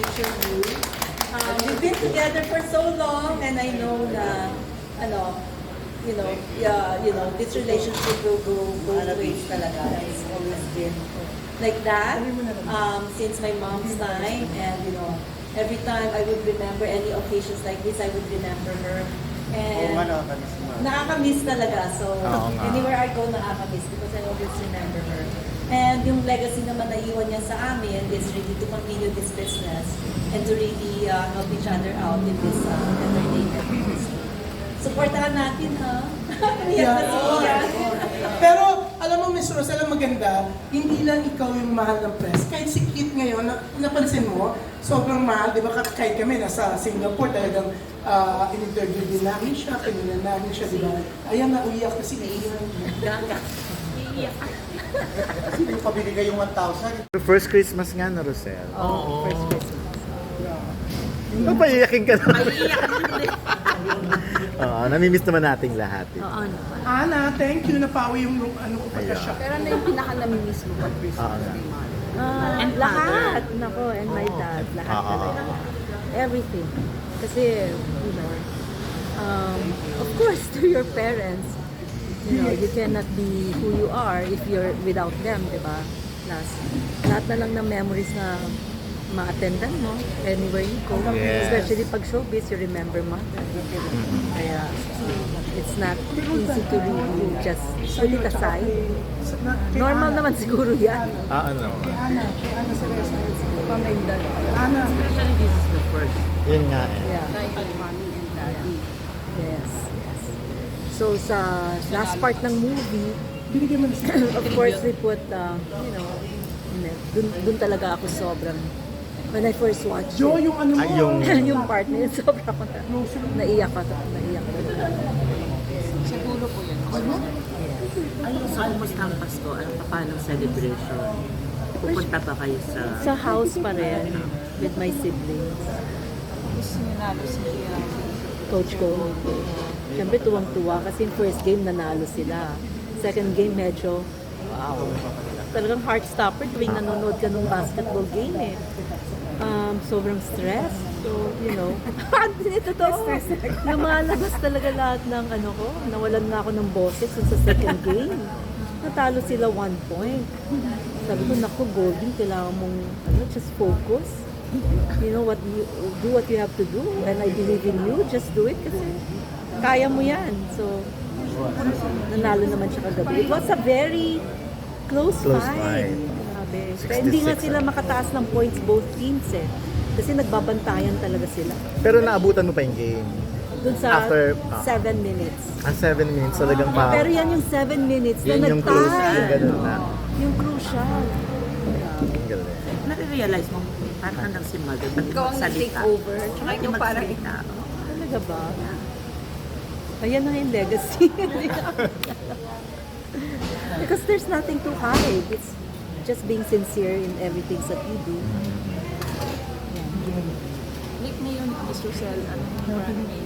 future you. We've been together for so long, and I know na, this relationship will go both ways talaga. It's always been like that since my mom's time, and every time I would remember any occasions like this, I would remember her. And nakakamiss talaga. So anywhere I go, nakakamiss because I always remember her. And yung legacy naman na iwan niya sa amin is really to continue this business and to really help each other out in this entertainment industry. Supportahan natin, ha? Pero, alam mo, Miss Rose, alam maganda, hindi lang ikaw yung mahal ng press. Kahit si Kit ngayon, napansin mo, sobrang mahal, di ba? Kahit kami, nasa Singapore, talagang in-interview din namin siya, kanina namin siya, di ba? Ayan, nauiyak kasi naiiyak. Kasi hindi pa binigay yung 1,000. First Christmas nga na, Rosel. Oo, first Christmas. Papayakin ka na. Maiiyak Oo, namimiss naman nating lahat. Oo naman. Ana, thank you. Napawi yung ano ko pagka-shock. Pero ano yung pinaka-namimiss mo pag Christmas kay Mom? And lahat. Nako, and my dad. Lahat talaga. Everything. Kasi, of course, to your parents, you cannot be who you are if you're without them, di ba? Plus, lahat na lang ng memories na ma-attendan mo anywhere you go. Yes. Especially pag showbiz, you remember mother. Kaya, it's not easy to really just put it aside. Normal naman siguro yan. Ano? Ana Celeste. Pamaindan. Ana. Especially this is the first. Yun nga eh. Yeah. Like mommy and daddy. Yes. So sa last part ng movie, Binigyan mo na siya. of course we put, dun talaga ako sobrang, when I first watched Jo, it, yung ano mo. Ay, yung- yung part na yun, sobrang ako naiyak ako. Siguro po yun. Ano sa almost ang Pasko? Ano pa paano celebration? Pupunta pa kayo sa... Sa house pa rin, with my siblings. Gusto niyo nalo si Coach ko. Siyempre tuwang-tuwa kasi yung first game nanalo sila. Second game medyo, talagang heart stopper tuwing nanonood ka ng basketball game eh. Sobrang stress. So, totoo. Lumalabas talaga lahat ng ko. Nawalan na ako ng boses sa second game. Natalo sila 1 point. Sabi ko, naku, Golden, kailangan mong just focus. Do what you have to do. And I believe in you. Just do it kasi kaya mo yan. So, nanalo naman siya kagabi. It was a very close fight. Grabe. Kaya hindi nga sila makataas ng points both teams eh. Kasi nagbabantayan talaga sila. Pero naabutan mo pa yung game. Dun sa After, 7 minutes. 7 minutes talagang pa. Pero yan yung 7 minutes na Yun yung crucial. nag-tie. Ganun na. Yung crucial. Ang galing. Nare-realize mo, parang hanggang si mother. Ikaw ang nag-take over. Tsaka yung parang Talaga ba? Ayan na yung legacy. Because there's nothing to hide. It's just being sincere in everything that you do. Like ngayon, Miss Rosel, ano parang may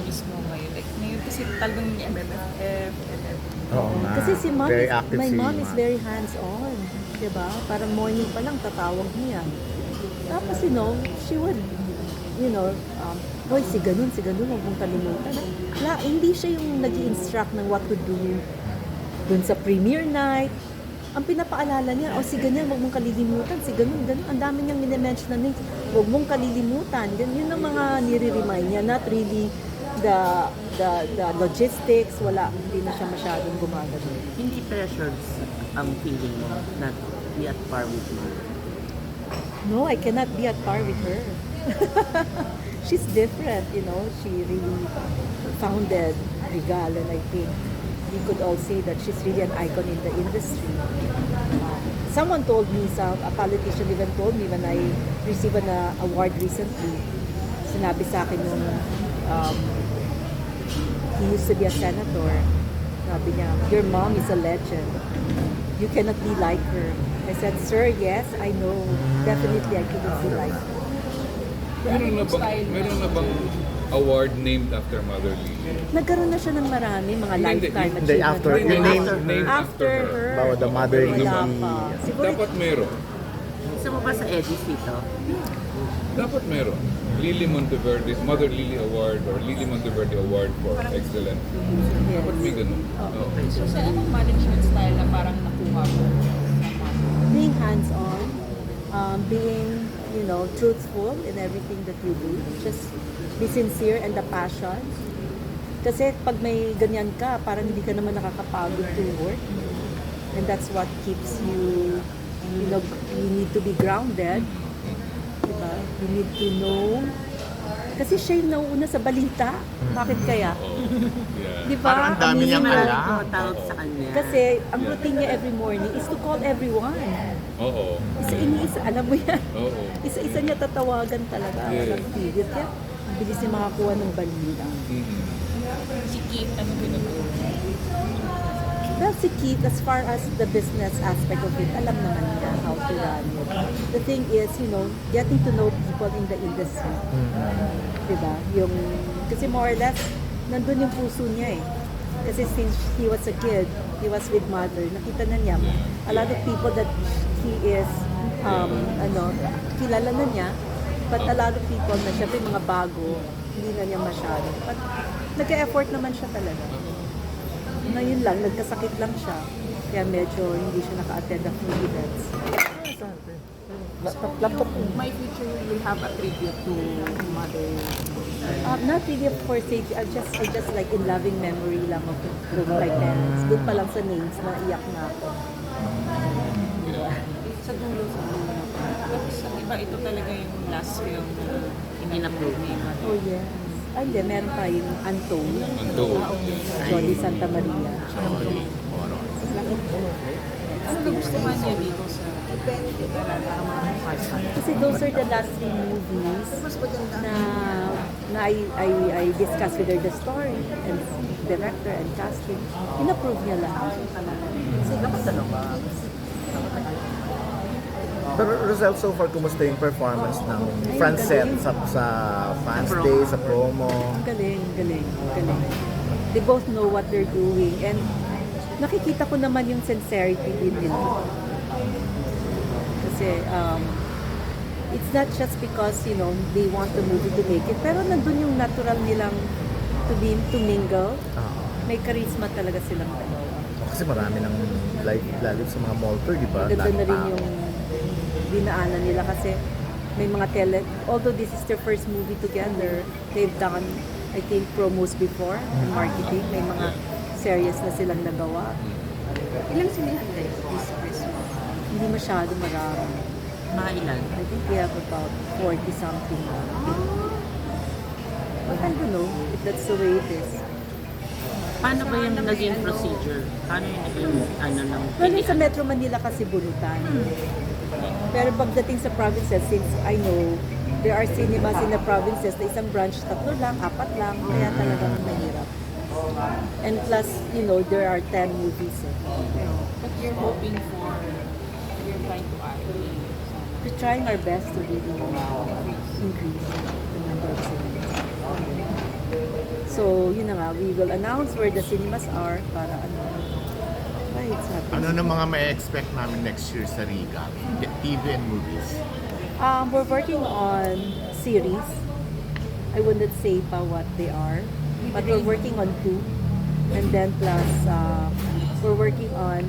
miss mo ngayon? Like ngayon kasi talagang MMFF and everything. Oo nga. Kasi si mom, Very active my si mom is Mom. very hands-on. Diba? Parang morning pa lang tatawag niya. Tapos, she would, boy, si ganun, huwag mong kalimutan. Hindi siya yung nag-i-instruct ng what to do dun sa premiere night. Ang pinapaalala niya, si ganyan, huwag mong kalilimutan, si ganun. Ang dami niyang minimension na names, huwag mong kalilimutan. Yun ang mga nire-remind niya, not really the logistics, hindi na siya masyadong gumagano. Hindi pressures ang feeling mo na be at par with you. No, I cannot be at par with her. She's different, She really founded Regal, and I think we could all say that she's really an icon in the industry. Someone told me, a politician even told me when I received an award recently, sinabi sa akin yung he used to be a senator. Sabi niya, your mom is a legend. You cannot be like her. I said, sir, yes, I know. Definitely, I couldn't be like her. Meron na bang award named after Mother Lee? Nagkaroon na siya ng marami, mga lifetime Hindi, achievement. after, awards. yung name, After her. Bawa the mother Wala Lee. pa. Siguro, Dapat meron. Gusto mo ba sa edits dito? Dapat meron. Lily Monteverde, Mother Lily Award or Lily Monteverde Award for Excellence. Yes. Dapat may ganun. Oo. So sa anong management style na parang nakuha mo? Being hands-on, being, truthful in everything that you do. Just be sincere and the passion. Kasi pag may ganyan ka, parang hindi ka naman nakakapagod to work. And that's what keeps you, you need to be grounded. Diba? You need to know. Kasi siya yung nauuna sa balita. Bakit kaya? Oo. Yeah. Diba? Parang ang dami Aminin niyang mo. alam. Tumatawag sa kanya. Kasi ang routine niya every morning is to call everyone. Oo. Isa-isa, alam mo yan. Oo. Isa-isa niya tatawagan talaga. Yes. Walang tigil. Kaya bilis niya makakuha ng balita. Mhm. Si Kate, ano ginagawa? Well, si Keith, as far as the business aspect of it, alam naman niya how to run it. The thing is, getting to know people in the industry. Diba? Kasi more or less, nandun yung puso niya eh. Kasi since he was a kid, he was with mother, nakita na niya. A lot of people that he is, kilala na niya, but a lot of people na syempre mga bago, hindi na niya masyado. But nag-effort naman siya talaga. Ngayon lang, nagkasakit lang siya. Kaya medyo hindi siya naka-attend ng few events. Laptop. My future will have a tribute to mother. Not really for sake, I just like in loving memory lang of my parents. Doon pa lang sa names, naiyak na ako. Sa dulo. Tapos sa iba, ito talaga yung last film na in-approve ni mother. Oh yes. Ay, hindi, meron pa yung Anton. Anton. Jolly Santa Maria. Ano nagustuhan niya dito sa Kasi those are the last 3 movies na I discussed with her the story and director and casting. In-approve niya lahat. Kasi dapat dalawa. Pero Rosel, so far, kumusta yung performance ng Francet sa fans day, sa promo? Galing. They both know what they're doing and nakikita ko naman yung sincerity din nila. Kasi it's not just because, they want the movie to make it, pero nandun yung natural nilang to mingle. May charisma talaga silang dalawa. Kasi marami ng lalo sa mga mall tour, di ba? Ganda na rin yung dinaanan nila kasi may mga although this is their first movie together, they've done, I think, promos before and marketing. May mga series na silang nagawa. Ilang sinihan din this Christmas? Hindi masyado marami. Mga ilan? I think we have about 40 something. But I don't know if that's the way it is. Paano ba yung naging procedure? Paano yung naging, ng Well, sa Metro Manila kasi bunutan. Pero pagdating sa provinces, since I know there are cinemas in the provinces na isang branch, 3 lang, 4 lang, kaya talagang mahirap. And plus, there are 10 movies. But you're hoping for, you're trying to argue. We're trying our best to really increase the number of cinemas. So, yun na nga, we will announce where the cinemas are para it's happening. Ano na mga may expect namin next year sa Riga? TV and movies. We're working on series. I wouldn't say pa what they are, but we're working on 2. And then plus, we're working on,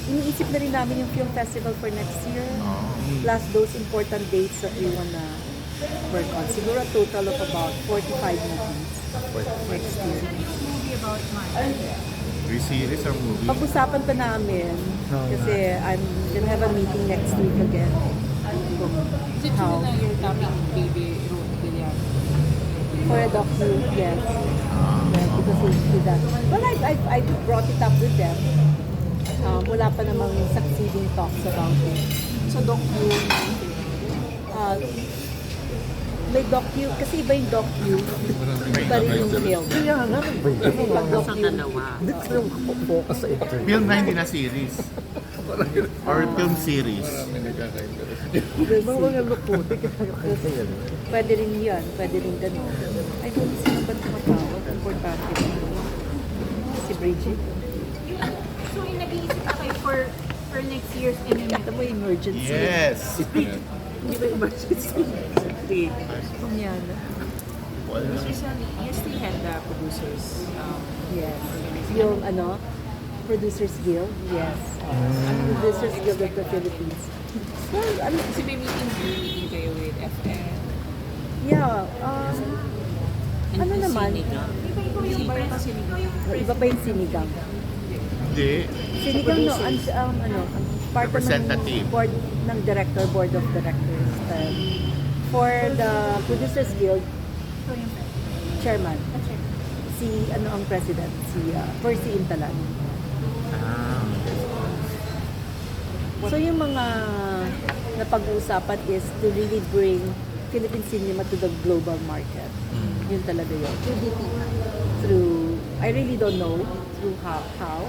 iniisip na rin namin yung film festival for next year. Plus those important dates that we wanna work on. Siguro a total of about 45 movies next year. Series or movie? Pag-usapan pa namin kasi I'm gonna have a meeting next week again. Is it true na you're tapping baby Ruth Villar? For a docu, yes. Because he does. Well, I brought it up with them. Wala pa namang succeeding talks about it. So, docu, May docu, kasi iba yung docu, iba rin yung film. Kaya nga, Kasi pag Sa docu, dalawa. hindi ko yung focus sa interview. Film na hindi na series. Or film series. Marami nagkaka-interest. Diba mga luputi? Kasi yan. pwede rin yan, pwede rin ganun. Ay, kung sino ba tumatawag, importante ba? Si Bridget. so yung nag-iisip na kayo for For next year's Ito mo emergency. Yes! Hindi ba emergency? Sige. Yan. Mr. Sal, you still had the producers. Yes. Yung Producers Guild. Yes. Producers Guild of the Philippines. Well, Kasi may meeting kayo with FM. yeah. Ano naman? Iba yung sinigang. Iba pa yung sinigang. Hindi. Sinigang, no, part ng Representative. board ng board of directors. For the Producers Guild, chairman. Si, ang president? Si Percy Intalan. So yung mga napag-uusapan is to really bring Philippine cinema to the global market. Yun talaga yun. Through, I really don't know through how,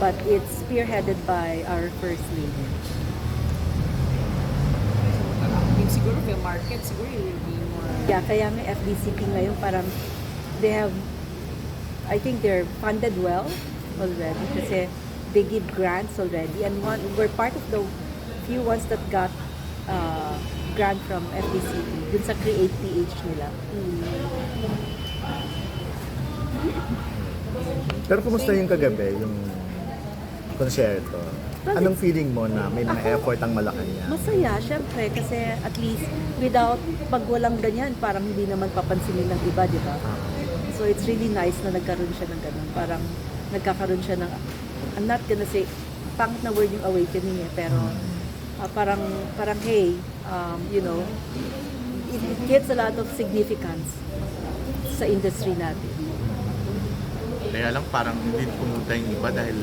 but it's spearheaded by our First Lady. Yung siguro the market, siguro it will be more... Yeah, kaya nga FDCP ngayon parang they have, I think they're funded well already kasi they give grants already and we're part of the few ones that got grant from FDCP dun sa Create PH nila. Pero kumusta yung kagabi, yung konsyerto? Anong feeling mo na may mga effort ang Malacanang? Masaya, syempre, kasi at least pag walang ganyan, parang hindi naman papansinin ng iba, di ba? So it's really nice na nagkaroon siya ng ganun. Parang nagkakaroon siya ng, I'm not gonna say, pangit na word yung awakening pero parang hey, it gives a lot of significance sa industry natin. Kaya lang parang hindi pumunta yung iba dahil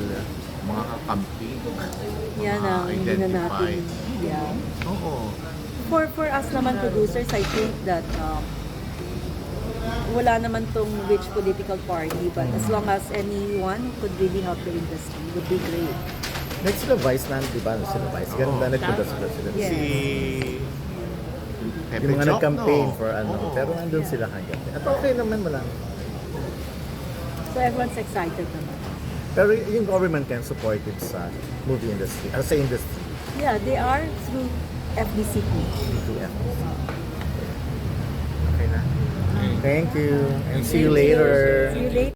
mga kakampi. Yan ang hindi na natin. Yeah. Oo. For us naman producers, I think that wala naman tong which political party, but as long as anyone could really help the industry, would be great. Next sila Vice na, di ba? Sila Vice. Ganun ba nagpunta sila? Yes. Si Pepe Yung mga Chocno. nag-campaign for Oo. pero nandun sila kagabi. At okay naman, wala. So everyone's excited naman. Pero yung government can support it sa movie industry, sa industry. Yeah, they are through FDCP. Okay na. Thank you. And see you later. See you later.